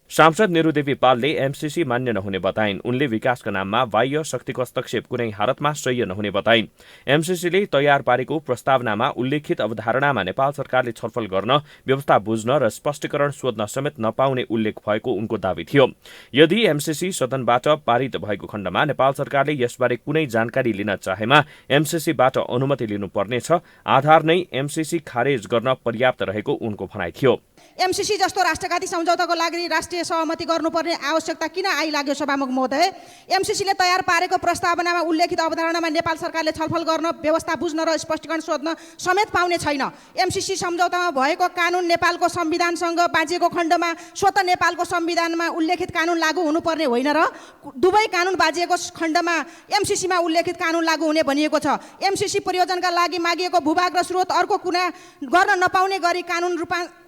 सांसद निरुदेवी पालले एमसीसी मान्य नहुने बताइन्। उनले विकासका नाममा बाह्य शक्तिको हस्तक्षेप कुनै हालतमा सह्य नहुने बताइन्। एमसीसीले तयार पारेको प्रस्तावनामा उल्लेखित अवधारणामा नेपाल सरकारले छलफल गर्न, व्यवस्था बुझ्न र स्पष्टीकरण सोध्न समेत नपाउने उल्लेख भएको उनको दावी थियो। यदि एमसीसी सदनबाट पारित भएको खण्डमा नेपाल सरकारले यसबारे कुनै जानकारी लिन चाहेमा एमसीसीबाट अनुमति लिनुपर्नेछ। आधार नै एमसीसी खारेज गर्न पर्याप्त रहेको उनको भनाइ थियो। एमसीसी जस्तो राष्ट्रघाती सम्झौताको लागि राष्ट्रिय सहमति गर्नुपर्ने आवश्यकता किन आइलाग्यो सभामुख महोदय? एमसीसीले तयार पारेको प्रस्तावनामा उल्लेखित अवधारणामा नेपाल सरकारले छलफल गर्न, व्यवस्था बुझ्न र स्पष्टीकरण सोध्न समेत पाउने छैन। एमसीसी सम्झौतामा भएको कानुन नेपालको संविधानसँग बाँझिएको खण्डमा स्वतः नेपालको संविधानमा उल्लेखित कानुन लागू हुनुपर्ने होइन र दुवै कानुन बाँझिएको खण्डमा एमसीसीमा उल्लेखित कानुन लागू हुने भनिएको छ। एमसीसी परियोजनाका लागि मागिएको भूभाग र स्रोत अर्को कुना गर्न नपाउने गरी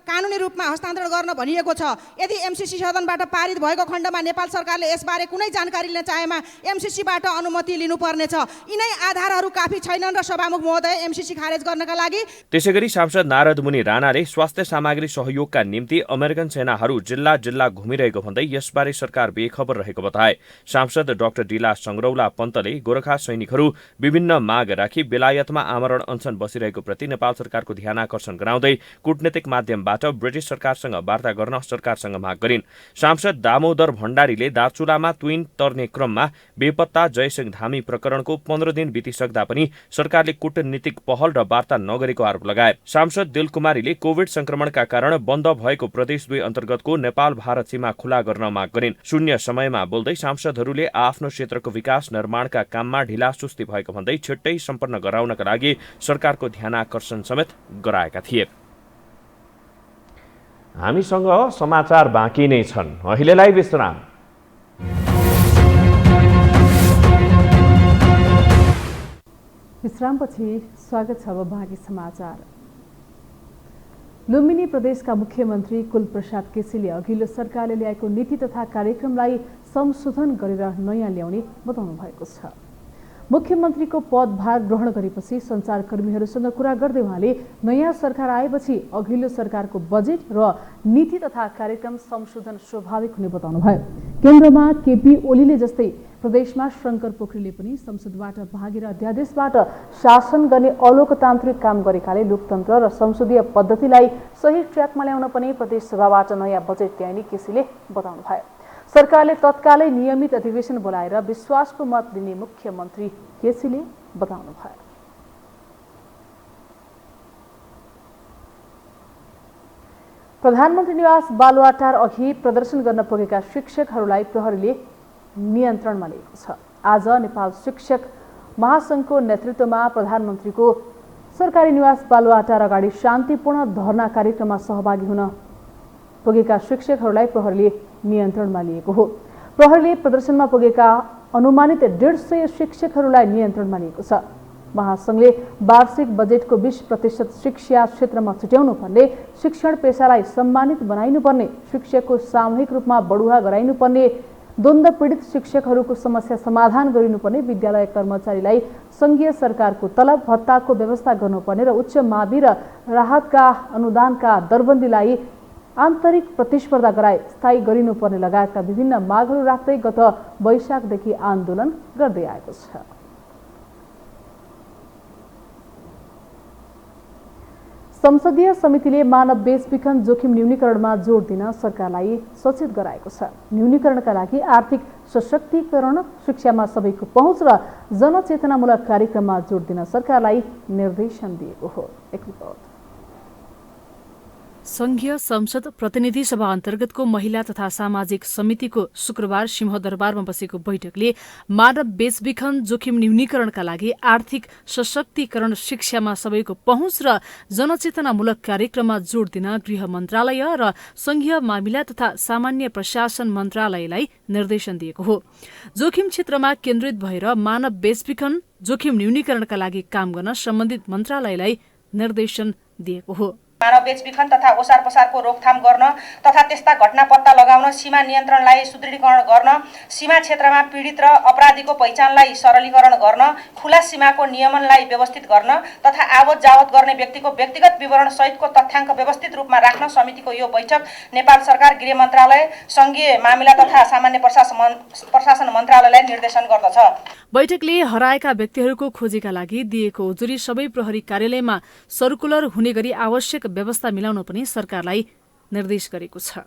कानुनी रूपमा हस्तान्तरण गर्न भनिएको छ। यदि एमसीसी सदनबाट पारित भएको खण्डमा नेपाल सरकारले यसबारे कुनै जानकारी लिन चाहेमा एमसीसीबाट अनुमति लिनुपर्नेछ। यिनै आधारहरू काफी छैनन् र सभामुख महोदय एमसीसी खारेज गर्नका लागि। त्यसैगरी सांसद नारद मुनि राणाले स्वास्थ्य सामग्री सहयोगका निम्ति अमेरिकन सेनाहरू जिल्ला जिल्ला घुमिरहेको भन्दै यसबारे सरकार बेखबर रहेको बताए। सांसद डाक्टर डिला संग्रौला पन्तले गोरखा सैनिकहरू विभिन्न माग राखी बेलायतमा आमरण अनसन बसिरहेको प्रति नेपाल सरकारको ध्यान आकर्षण गराउँदै कूटनीतिक माध्यमबाट ब्रिटिश सरकारसँग वार्ता गर्न सरकारसँग माग गरिन्। सांसद दामोदर भण्डारीले दार्चुलामा ट्विन तर्ने क्रममा बेपत्ता जयसिंह धामी प्रकरणको 15 दिन बितिसक्दा पनि सरकारले कूटनीतिक पहल र वार्ता नगरेको आरोप लगाए। सांसद दिलकुमारीले कोभिड संक्रमणका कारण बन्द भएको प्रदेश 2 अन्तर्गतको नेपाल भारत सीमा खुला गर्न माग गरिन्। शून्य समयमा बोल्दै सांसदहरूले आफ्नो क्षेत्रको विकास निर्माणका काममा ढिलासुस्ती भएको भन्दै छिट्टै सम्पन्न गराउनका लागि सरकारको ध्यानाकर्षण समेत गराएका थिए। हामीसँग समाचार बाँकी नै छन्, अहिलेलाई विश्राम। विश्रामपछि स्वागत छ अब बाँकी समाचार। लुम्बिनी प्रदेशका मुख्यमन्त्री कुलप्रसाद केसीले अघिल्लो सरकारले ल्याएको नीति तथा कार्यक्रमलाई संशोधन गरेर नयाँ ल्याउने बताउनु भएको छ। मुख्यमन्त्रीको पदभार ग्रहण गरेपछि सञ्चारकर्मीहरूसँग कुरा गर्दै उहाँले नयाँ सरकार आएपछि अघिल्लो सरकारको बजेट र नीति तथा कार्यक्रम संशोधन स्वाभाविक हुने बताउनुभयो। केन्द्रमा केपी ओलीले जस्तै प्रदेशमा शङ्कर पोखरेलले पनि संसदबाट भागेर अध्यादेशबाट शासन गर्ने अलोकतान्त्रिक काम गरेकाले लोकतन्त्र र संसदीय पद्धतिलाई सही ट्र्याकमा ल्याउन पनि प्रदेश सभाबाट नयाँ बजेट ल्याइने केसीले बताउनुभयो। सरकारले तत्कालै नियमित अधिवेशन बोलाएर विश्वासको मत दिने मुख्यमन्त्री केसीले बताउनुभयो। प्रधानमन्त्री निवास बालुवाटार अघि प्रदर्शन गर्न पुगेका शिक्षकहरूलाई प्रहरीले नियन्त्रणमा लिएको छ। आज नेपाल शिक्षक महासङ्घको नेतृत्वमा प्रधानमन्त्रीको सरकारी निवास बालुवाटार अगाडि शान्तिपूर्ण धरना कार्यक्रममा सहभागी हुन पुगेका शिक्षकहरूलाई प्रहरीले नियन्त्रणमा लिएको हो। प्रहरीले प्रदर्शनमा पुगेका अनुमानित 150 शिक्षकहरूलाई नियन्त्रणमा लिएको छ। महासङ्घले वार्षिक बजेटको 20% शिक्षा क्षेत्रमा छुट्याउनुपर्ने, शिक्षण पेसालाई सम्मानित बनाइनुपर्ने, शिक्षकको सामूहिक रूपमा बढुवा गराइनुपर्ने, द्वन्द्व पीडित शिक्षकहरूको समस्या समाधान गरिनुपर्ने, विद्यालय कर्मचारीलाई सङ्घीय सरकारको तलब भत्ताको व्यवस्था गर्नुपर्ने र उच्च मावि र राहतका अनुदानका दरबन्दीलाई आन्तरिक प्रतिस्पर्धा गराए स्थायी गरिनुपर्ने लगायतका विभिन्न मागहरू राख्दै गत वैशाखदेखि आन्दोलन गर्दै आएको छ। संसदीय समितिले मानव बेचबिखन जोखिम न्यूनीकरणमा जोड दिन सरकारलाई सचेत गराएको छ। न्यूनीकरणका लागि आर्थिक सशक्तिकरण, शिक्षामा सबैको पहुँच र जनचेतनामूलक कार्यक्रममा जोड दिन सरकारलाई निर्देशन दिएको हो। एक रिपोर्ट। संघीय संसद प्रतिनिधि सभा अन्तर्गतको महिला तथा सामाजिक समितिको शुक्रबार सिंहदरबारमा बसेको बैठकले मानव बेचबिखन जोखिम न्यूनीकरणका लागि आर्थिक सशक्तिकरण, शिक्षामा सबैको पहुँच र जनचेतनामूलक कार्यक्रममा जोड़ दिन गृह मन्त्रालय र संघीय मामिला तथा सामान्य प्रशासन मन्त्रालयलाई निर्देशन दिएको हो। जोखिम क्षेत्रमा केन्द्रित भएर मानव बेचबिखन जोखिम न्यूनीकरणका लागि काम गर्न सम्बन्धित मन्त्रालयलाई निर्देशन दिएको हो। मानव बेचबिखन तथा ओसार पसारको रोकथाम गर्न तथा त्यस्ता घटना पत्ता लगाउन, सीमा नियन्त्रणलाई सुदृढीकरण गर्न, सीमा क्षेत्रमा पीडित र अपराधीको पहिचानलाई सरलीकरण गर्न, खुला सीमाको नियमनलाई व्यवस्थित गर्न तथा आवत जावत गर्ने व्यक्तिको व्यक्तिगत विवरण सहितको तथ्याङ्क व्यवस्थित रूपमा राख्न समितिको यो बैठक नेपाल सरकार गृह मन्त्रालय, संघीय मामिला तथा सामान्य प्रशासन मन्त्रालयलाई निर्देशन गर्दछ। बैठकले हराएका व्यक्तिहरूको खोजीका लागि दिएको उजुरी सबै प्रहरी कार्यालयमा सर्कुलर हुने गरी आवश्यक व्यवस्था मिलाउन पनि सरकारलाई निर्देश गरेको छ।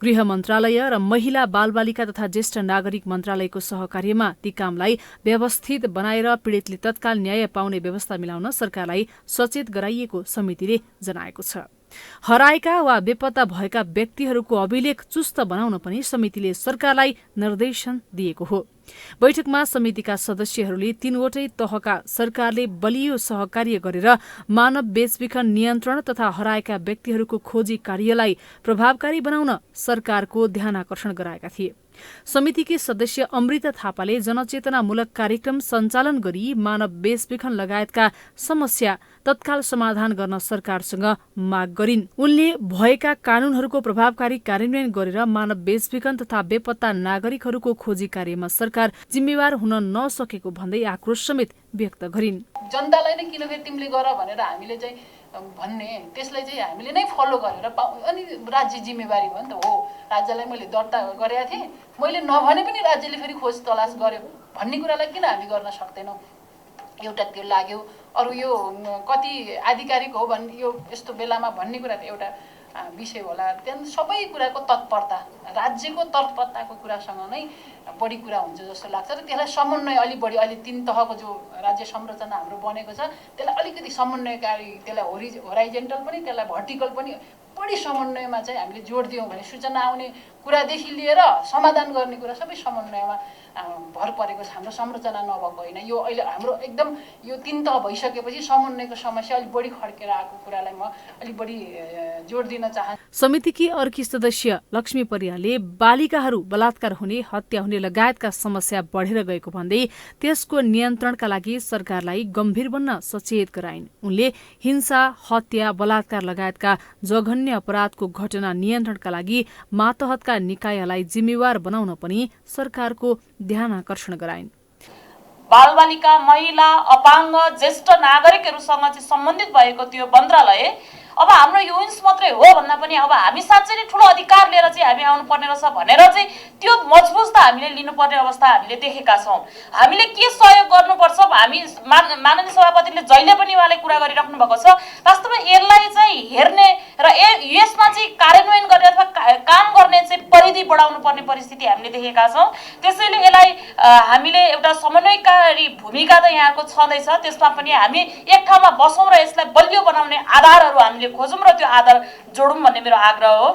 गृह मन्त्रालय र महिला बालबालिका तथा ज्येष्ठ नागरिक मन्त्रालयको सहकार्यमा ती कामलाई व्यवस्थित बनाएर पीडितले तत्काल न्याय पाउने व्यवस्था मिलाउन सरकारलाई सचेत गराइएको समितिले जनाएको छ। हराएका वा बेपत्ता भएका व्यक्तिहरूको अभिलेख चुस्त बनाउन पनि समितिले सरकारलाई निर्देशन दिएको हो। बैठकमा समितिका सदस्यहरूले 3वटै तहका सरकारले बलियो सहकार्य गरेर मानव बेचबिखन नियन्त्रण तथा हराएका व्यक्तिहरूको खोजी कार्यलाई प्रभावकारी बनाउन सरकारको ध्यानाकर्षण गराएका थिए। समितिकी सदस्य अमृता थापाले जनचेतनामूलक कार्यक्रम सञ्चालन गरी मानव बेचबिखन लगायतका समस्या तत्काल समाधान गर्न सरकारसँग माग गरिन्। उनले भएका कानूनहरूको प्रभावकारी कार्यान्वयन गरेर मानव बेचबिखन तथा बेपत्ता नागरिकहरूको खोजी कार्यमा सरकार जिम्मेवार हुन नसकेको भन्दै आक्रोश समेत व्यक्त गरिन्। जनतालाई नै किन तिमीले गर भनेर हामीले चाहिँ भन्ने, त्यसलाई चाहिँ हामीले नै फलो गरेर अनि राज्य जिम्मेवारी भयो नि त। हो, राज्यलाई मैले दर्ता गरेका थिएँ, मैले नभने पनि राज्यले फेरि खोज तलास गर्यो भन्ने कुरालाई किन हामी गर्न सक्दैनौँ? एउटा त्यो लाग्यो। अरू यो कति आधिकारिक हो भन्ने यो यस्तो बेलामा भन्ने कुरा त एउटा विषय होला। त्यहाँदेखि सबै कुराको तत्परता, राज्यको तत्परताको कुरासँग नै बढी कुरा हुन्छ जस्तो लाग्छ र त्यसलाई समन्वय अलि बढी, अहिले 3 तहको जो राज्य संरचना हाम्रो बनेको छ त्यसलाई अलिकति समन्वयकारी, त्यसलाई होराइजेन्टल पनि, त्यसलाई भर्टिकल पनि बढी समन्वयमा चाहिँ हामीले जोड दियौँ भने सूचना आउने कुरादेखि लिएर समाधान गर्ने कुरा सबै समन्वयमा भर परेको छ। हाम्रो संरचना नभएको होइन। यो अहिले हाम्रो एकदम यो 3 तह भइसकेपछि समन्वयको समस्या अलिक बढी खड्केर आएको कुरालाई म अलिक बढी जोड दिन चाहन्छु। समितिकी अर्की सदस्य लक्ष्मी परियाले बालिकाहरू बलात्कार हुने, हत्या हुने लगायतका समस्या बढेर गएको भन्दै त्यसको नियन्त्रणका लागि सरकारलाई गम्भीर बन्न सचेत गराइन्। उनले हिंसा, हत्या, बलात्कार लगायतका जघन्य अपराधको घटना नियन्त्रणका लागि मातहतका निकायलाई जिम्मेवार बनाउन पनि सरकारको ध्यानाकर्षण गराइन्। बालबालिका, महिला, अपाङ्ग, ज्येष्ठ नागरिकहरूसँग चाहिँ सम्बन्धित भएको त्यो मन्त्रालय अब हाम्रो युनिट्स मात्रै हो भन्दा पनि अब हामी साँच्चै नै ठुलो अधिकार लिएर चाहिँ हामी आउनुपर्ने रहेछ भनेर चाहिँ त्यो मजबुत हामीले लिनुपर्ने अवस्था हामीले देखेका छौँ। हामीले के सहयोग गर्नुपर्छ, हामी माननीय सभापतिले जहिले पनि उहाँले कुरा गरिराख्नु भएको छ। वास्तवमा यसलाई चाहिँ हेर्ने र यसमा चाहिँ कार्यान्वयन गर्ने अथवा काम गर्ने चाहिँ परिधि बढाउनु पर्ने परिस्थिति हामीले देखेका छौँ। त्यसैले यसलाई हामीले एउटा समन्वयकारी भूमिका त यहाँको छँदैछ। त्यसमा पनि हामी एक ठाउँमा बसौँ र यसलाई बलियो बनाउने आधारहरू हामीले खोजौँ र त्यो आधार जोडौँ भन्ने मेरो आग्रह हो।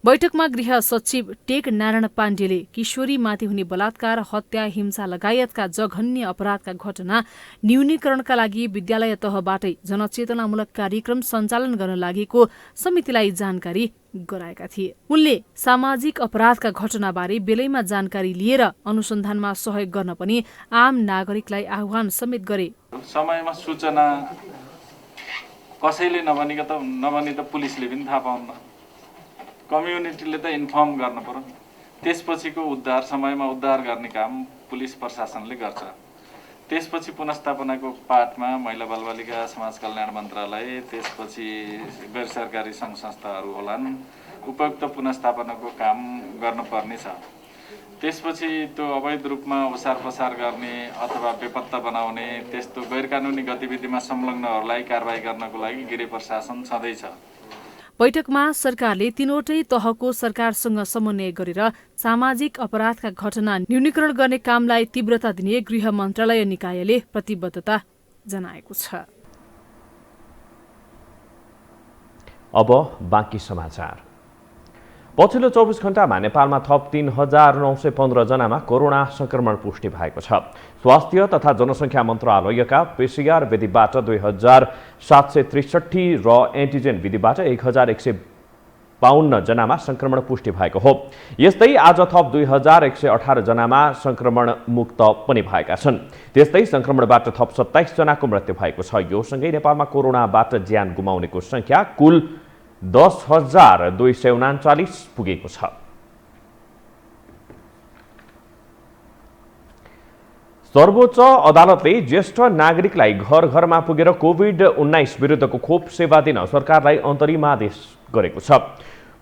बैठकमा गृह सचिव टेक नारायण पाण्डेले किशोरीमाथि हुने बलात्कार, हत्या, हिंसा लगायतका जघन्य अपराधका घटना न्यूनीकरणका लागि विद्यालय तहबाटै जनचेतनामूलक कार्यक्रम सञ्चालन गर्न लागेको समितिलाई जानकारी गराएका थिए। उनले सामाजिक अपराधका घटनाबारे बेलैमा जानकारी लिएर अनुसन्धानमा सहयोग गर्न पनि आम नागरिकलाई आह्वान समेत गरे। समयमा सूचना कसैले नभनी त पुलिसले पनि थाहा पाउन्न, कम्युनिटीले त इन्फर्म गर्नु पर्यो। त्यसपछिको उद्धार, समयमा उद्धार गर्ने काम पुलिस प्रशासनले गर्छ। त्यसपछि पुनर्स्थापनाको पाटमा महिला बालबालिका समाज कल्याण मन्त्रालय, त्यसपछि गैर सरकारी सङ्घ संस्थाहरू होलान्, उपयुक्त पुनर्स्थापनाको काम गर्नुपर्ने छ। त्यसपछि त्यो अवैध रूपमा ओसार पसार गर्ने अथवा बेपत्ता बनाउने त्यस्तो गैर कानुनी गतिविधिमा संलग्नहरूलाई कारबाही गर्नको लागि गृह प्रशासन छँदैछ। बैठकमा सरकारले 3वटै तहको सरकारसँग समन्वय गरेर सामाजिक अपराधका घटना न्यूनीकरण गर्ने कामलाई तीव्रता दिने गृह मन्त्रालय निकायले प्रतिबद्धता जनाएको छ। अब बाँकी समाचार। पछिल्लो 24 घण्टामा नेपालमा थप 3,915 जनामा कोरोना संक्रमण पुष्टि भएको छ। स्वास्थ्य तथा जनसङ्ख्या मन्त्रालयका PCR विधिबाट 2,763 र एन्टिजेन विधिबाट 1,152 जनामा संक्रमण पुष्टि भएको हो। यस्तै आज थप 2,118 जनामा संक्रमण मुक्त पनि भएका छन्। त्यस्तै संक्रमणबाट थप 27 जनाको मृत्यु भएको छ। यो सँगै नेपालमा कोरोनाबाट ज्यान गुमाउनेको संख्या कुल 10,239 पुगेको छ। सर्वोच्च अदालतले ज्येष्ठ नागरिकलाई घर घरमा पुगेर कोभिड-19 विरुद्धको खोप सेवा दिन सरकारलाई अन्तरिम आदेश गरेको छ।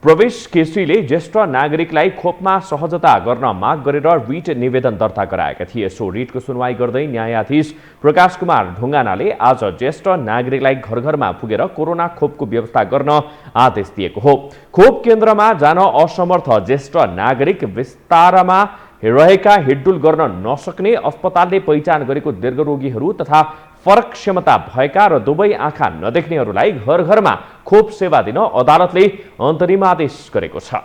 प्रवेश केसीले ज्येष्ठ नागरिकलाई खोपमा सहजता गर्न माग गरेर रिट निवेदन दर्ता गराएका थिए। सो रिटको सुनवाई गर्दै न्यायाधीश प्रकाश कुमार ढुङ्गानाले आज ज्येष्ठ नागरिकलाई घर घरमा पुगेर कोरोना खोपको व्यवस्था गर्न आदेश दिएको हो। खोप केन्द्रमा जान असमर्थ ज्येष्ठ नागरिक, विस्तारमा रहेका हिडडुल गर्न नसक्ने, अस्पतालले पहिचान गरेको दीर्घरोगीहरू तथा फरक क्षमता भएका र दुवै आँखा नदेख्नेहरूलाई घर घरमा खोप सेवा दिन अदालतले अन्तरिम आदेश गरेको छ।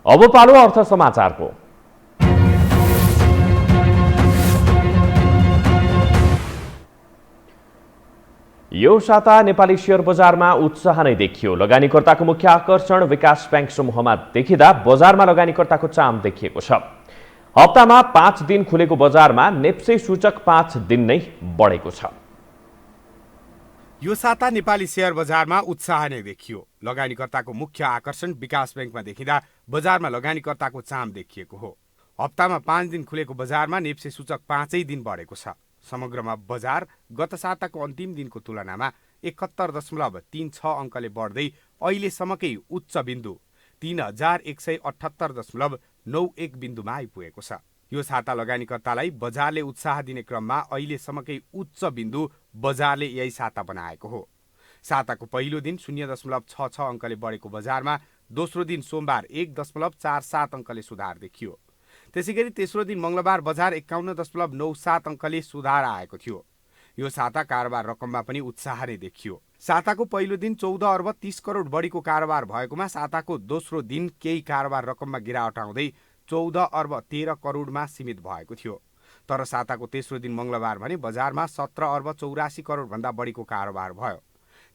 अब पालो अर्थ समाचारको। यो साता नेपाली शेयर बजारमा उत्साह नै देखियो। लगानीकर्ताको मुख्य आकर्षण विकास बैंक समूहमा देखिँदा बजारमा लगानीकर्ताको चाम देखिएको छ। हप्तामा 5 दिन खुलेको बजारमा नेप्से सूचक 5 दिन नै बढेको छ। यो साता नेपाली शेयर बजारमा उत्साह नै देखियो। लगानीकर्ताको मुख्य आकर्षण विकास बैंकमा देखिँदा बजारमा लगानीकर्ताको चाम देखिएको हो। हप्तामा 5 दिन खुलेको बजारमा नेप्से सूचक 5 दिन बढेको छ। समग्रमा बजार गत साताको अन्तिम दिनको तुलनामा 71.36 अङ्कले बढ्दै अहिलेसम्मकै उच्च बिन्दु 3178.91 बिन्दुमा आइपुगेको छ। यो साता लगानीकर्तालाई बजारले उत्साह दिने क्रममा अहिलेसम्मकै उच्च बिन्दु बजारले यही साता बनाएको हो। साताको पहिलो दिन 0.66 अङ्कले बढेको बजारमा दोस्रो दिन सोमबार 1.47 अङ्कले सुधार देखियो। त्यसैगरी तेस्रो दिन मंगलबार बजार 51.97 अङ्कले सुधार आएको थियो। यो साता कारोबार रकममा पनि उत्साह नै देखियो। साताको पहिलो दिन 14 अर्ब 30 करोड बढीको कारोबार भएकोमा साताको दोस्रो दिन केही कारोबार रकममा गिरावट आउँदै 14 अर्ब 13 करोडमा सीमित भएको थियो। तर साताको तेस्रो दिन मंगलबार भने बजारमा 17 अर्ब 84 करोड भन्दा बढीको कारोबार भयो।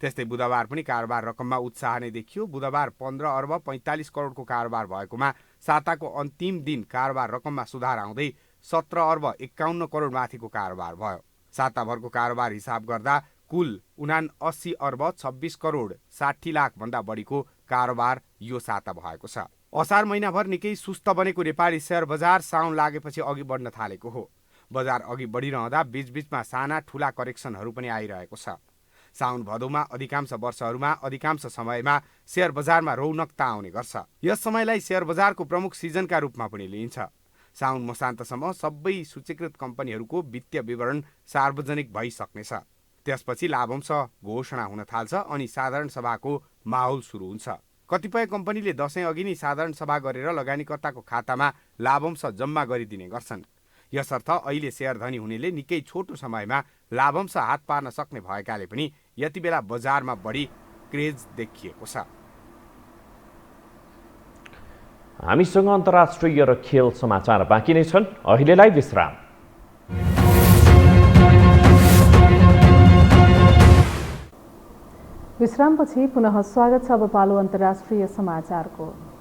त्यस्तै बुधबार पनि कारोबार रकममा उत्साह नै देखियो। बुधबार 15 अर्ब 45 करोडको कारोबार भएकोमा साताको अन्तिम दिन कारोबार रकममा सुधार आउँदै 17 अर्ब 51 करोड माथिको कारोबार भयो। साताभरको कारोबार हिसाब गर्दा कुल 79 अर्ब 26 करोड 60 लाख भन्दा बढीको कारोबार यो साता भएको छ। असार महिनाभर निकै सुस्त बनेको नेपाली शेयर बजार साउन लागेपछि अघि बढ्न थालेको हो। बजार अघि बढिरहँदा बीचबीचमा साना ठूला करेक्सनहरू पनि आइरहेको छ। साउन भदौमा अधिकांश वर्षहरूमा अधिकांश समयमा शेयर बजारमा रौनकता आउने गर्छ। यस समयलाई शेयर बजारको प्रमुख सिजनका रूपमा पनि लिइन्छ। साउन मसान्तसम्म सबै सूचीकृत कम्पनीहरूको वित्तीय विवरण सार्वजनिक भइसक्नेछ। त्यसपछि लाभांश घोषणा हुन थाल्छ अनि साधारण सभाको माहौल सुरु हुन्छ। कतिपय कम्पनीले दशैं अघि नै साधारण सभा गरेर लगानीकर्ताको खातामा लाभांश जम्मा गरिदिने गर्छन्। यसर्थ अहिले शेयर धनी हुनेले निकै छोटो समयमा लाभांश हात पार्न सक्ने भएकाले पनि यति बेला बजारमा बढी क्रेज देखिएको छ। हामीसँग अन्तर्राष्ट्रिय र खेल समाचार बाँकी नै छन्। अहिलेलाई विश्राम। विश्रामपछि पुनः स्वागत छ। अब पालो अन्तर्राष्ट्रिय समाचारको।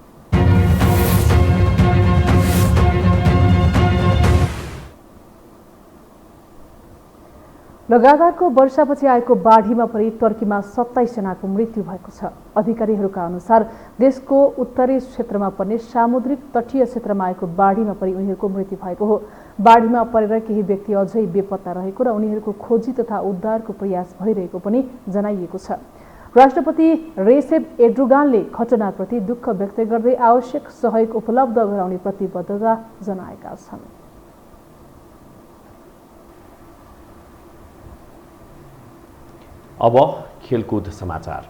लगातारको वर्षापछि आएको बाढीमा परि टर्कीमा 27 जनाको मृत्यु भएको छ। अधिकारीहरूका अनुसार देशको उत्तरी क्षेत्रमा पर्ने सामुद्रिक तटीय क्षेत्रमा आएको बाढीमा परि उनीहरूको मृत्यु भएको हो। बाढीमा परेर केही व्यक्ति अझै बेपत्ता रहेको र उनीहरूको खोजी तथा उद्धारको प्रयास भइरहेको पनि जनाइएको छ। राष्ट्रपति रेसेप एर्डोगानले घटनाप्रति दुःख व्यक्त गर्दै आवश्यक सहयोग उपलब्ध गराउने प्रतिबद्धता जनाएका छन्। अब खेलकुद समाचार।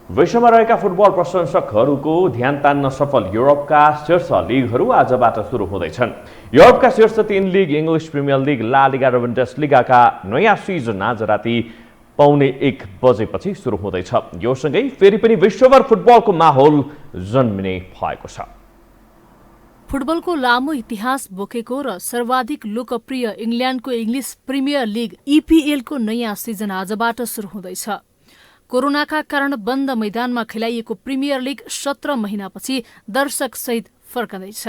विश्वमा रहेका फुटबल प्रशंसकहरूको ध्यान तान्न सफल युरोपका शीर्ष लिगहरू आजबाट सुरु हुँदैछन्। युरोपका शीर्ष 3 लिग इङ्ग्लिस प्रिमियर लिग, ला लिगा र बुन्डेसलिगाका नयाँ सिजन आज राति 1:15 बजेपछि सुरु हुँदैछ। यो सँगै फेरि पनि विश्वभर फुटबलको माहौल जन्मिने भएको छ। फुटबलको लामो इतिहास बोकेको र सर्वाधिक लोकप्रिय इङ्ल्यान्डको इङ्ग्लिस प्रिमियर लिग EPL को नयाँ सिजन आजबाट सुरु हुँदैछ। कोरोनाका कारण बन्द मैदानमा खेलाइएको प्रिमियर लिग 17 महिनापछि दर्शकसहित फर्कँदैछ।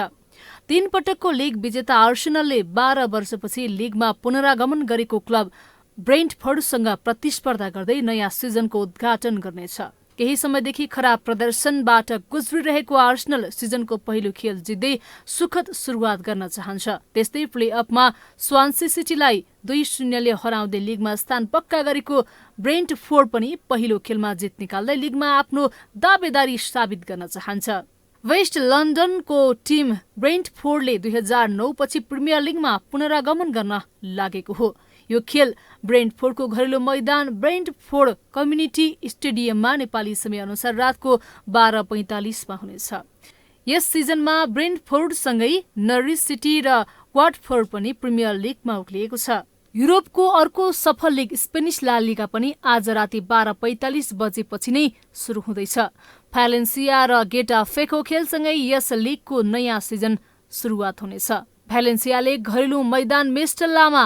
3 पटकको लिग विजेता आर्सेनलले 12 वर्षपछि लिगमा पुनरागमन गरेको क्लब ब्रेन्टफोर्डसँग प्रतिस्पर्धा गर्दै नयाँ सिजनको उद्घाटन गर्नेछ। केही समयदेखि खराब प्रदर्शनबाट गुज्रिरहेको आर्सेनल सिजनको पहिलो खेल जित्दै सुखद सुरुवात गर्न चाहन्छ। त्यस्तै प्लेअफमा स्वान्सी सिटीलाई 2-0 ले हराउँदै लिगमा स्थान पक्का गरेको ब्रेन्टफोर्ड पनि पहिलो खेलमा जित निकाल्दै लिगमा आफ्नो दावेदारी साबित गर्न चाहन्छ। वेस्ट लन्डनको टिम ब्रेन्टफोर्डले 2009 पछि प्रिमियर लिगमा पुनरागमन गर्न लागेको हो। यो खेल ब्रेन्टफोर्डको घरेलु मैदान ब्रेन्टफोर्ड कम्युनिटी स्टेडियममा नेपाली समयअनुसार रातको 12:45 मा हुनेछ। यस सिजनमा ब्रेन्टफोर्डसँगै नरिस सिटी र वाटफोर्ड पनि प्रिमियर लिगमा उक्लिएको छ। युरोपको अर्को सफल लिग स्पेनिस ला लिगा पनि आज राति 12:45 बजेपछि नै सुरु हुँदैछ। भ्यालेन्सिया र गेटाफेको खेलसँगै यस लिगको नयाँ सिजन सुरुवात हुनेछ। भ्यालेन्सियाले घरेलु मैदान मेस्टल्लामा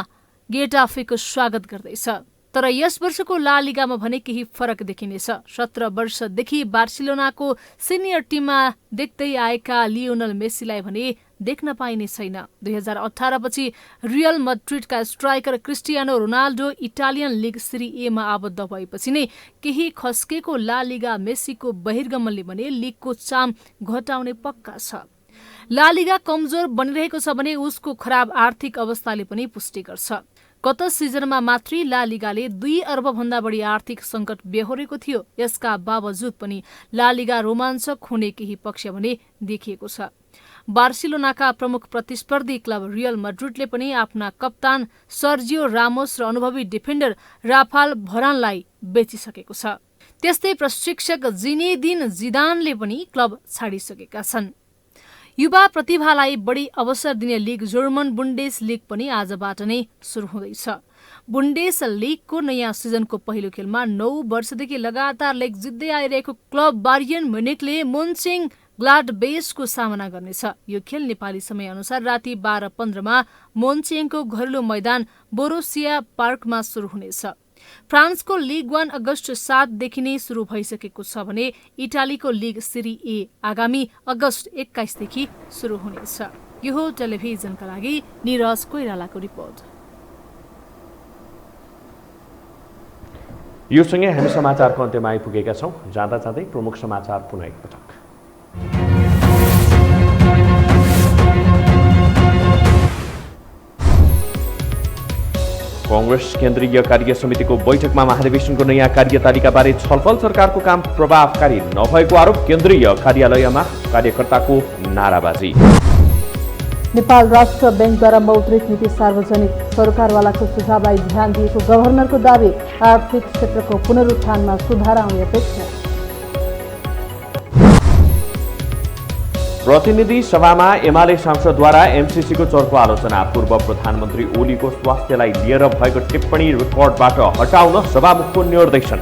गेटाफेको स्वागत गर्दैछ। तर यस वर्षको ला लिगामा भने केही फरक देखिनेछ। 17 वर्षदेखि बार्सिलोनाको सिनियर टिममा देख्दै आएका लियोनल मेसीलाई भने देख्न पाइने छैन। 2018 पछि रियल मड्रिडका striker Cristiano Ronaldo Italian league Serie A मा आबद्ध भएपछि नै केही खस्केको ला लिगा मेसीको बहिर्गमनले भने लिगको चाम घटाउने पक्का छ। ला लिगा कमजोर बनिरहेको छ भने उसको खराब आर्थिक अवस्थाले पनि पुष्टि गर्छ। गत सिजनमा मात्रै ला लिगाले 2 अर्ब भन्दा बढी आर्थिक संकट बेहोरेको थियो। यसका बावजुद पनि ला लिगा रोमाञ्चक हुने केही पक्ष भने देखिएको छ। बार्सिलोनाका प्रमुख प्रतिस्पर्धी क्लब रियल मड्रिडले पनि आफ्ना कप्तान सर्जियो रामोस र अनुभवी डिफेन्डर राफाल भरानलाई बेचिसकेको छ। त्यस्तै प्रशिक्षक जिनेदिन जिदानले पनि क्लब छाडिसकेका छन्। युवा प्रतिभालाई बढी अवसर दिने लिग जर्मन बुन्डेस लिग पनि आजबाट नै सुरु हुँदैछ। बुन्डेस लिगको नयाँ सिजनको पहिलो खेलमा 9 वर्षदेखि लगातार लिग जित्दै आइरहेको क्लब बायर्न म्युनिखले मोन्चेङ ग्लाडबेचको सामना गर्नेछ। यो खेल नेपाली समयअनुसार राति 12:15 मा मोन्चेङको घरेलु मैदान बोरोसिया पार्कमा सुरु हुनेछ। फ्रान्सको लिग 1 अगस्त 7 देखि नै सुरु भइसकेको छ भने इटालीको लिग सिरी ए आगामी अगस्त 21 देखि सुरु हुनेछ। यो हो टेलिभिजनका लागि निरज कोइरालाको रिपोर्ट। यो सँगै हामी समाचारको अन्त्यमा आइपुगेका छौँ। जाँदा जाँदै प्रमुख समाचार पुनः एकपटक। कांग्रेस केन्द्रीय कार्य समितिको बैठकमा महाधिवेशनको नयाँ कार्यतालिकाबारे छलफल। सरकारको काम प्रभावकारी नभएको आरोप। केन्द्रीय कार्यालयमा कार्यकर्ताको नाराबाजी। नेपाल राष्ट्र बैंकद्वारा मौद्रिक नीति सार्वजनिक सरकारवालाको सुझावलाई ध्यान दिएको गभर्नरको दावी। आर्थिक क्षेत्रको पुनरुत्थानमा सुधार आउने अपेक्षा। प्रतिनिधि सभामा एमाले सांसदद्वारा एमसीसीको चर्को आलोचना। पूर्व प्रधानमन्त्री ओलीको स्वास्थ्यलाई लिएर भएको टिप्पणी रेकर्डबाट हटाउन सभामुखको निर्देशन।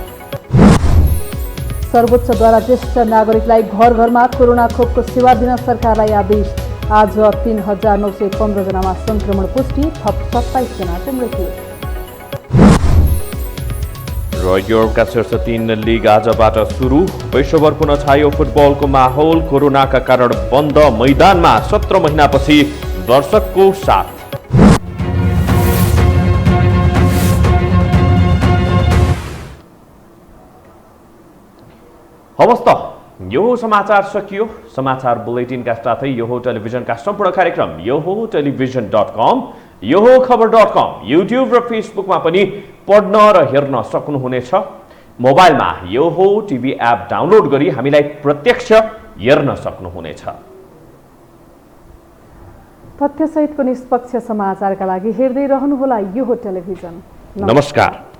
सर्वोच्चद्वारा ज्येष्ठ नागरिकलाई घर घरमा कोरोना खोपको सेवा दिन सरकारलाई आदेश। आज 3915 जनामा संक्रमण पुष्टि, थप 27 जनाको मृत्यु। र युरोपका शीर्ष 3 लिग आजबाट सुरु। विश्वभर पुनः छायो फुटबलको माहौल। कोरोनाका कारण बन्द मैदानमा 17 महिनापछि दर्शकको साथ। हवस् त यो समाचार सकियो। समाचार बुलेटिनका साथै यो हो टेलिभिजनका सम्पूर्ण कार्यक्रम यो हो टेलिभिजन.com, यो हो खबर.com, युट्युब र फेसबुकमा पनि पढ्न र हेर्न सक्नुहुनेछ। मोबाइलमा यो हो टिभी एप डाउनलोड गरी हामीलाई प्रत्यक्ष हेर्न सक्नुहुनेछ। तथ्यसहितको निष्पक्ष समाचारका लागि हेर्दै रहनुहोला यो हो टेलिभिजन। नमस्कार।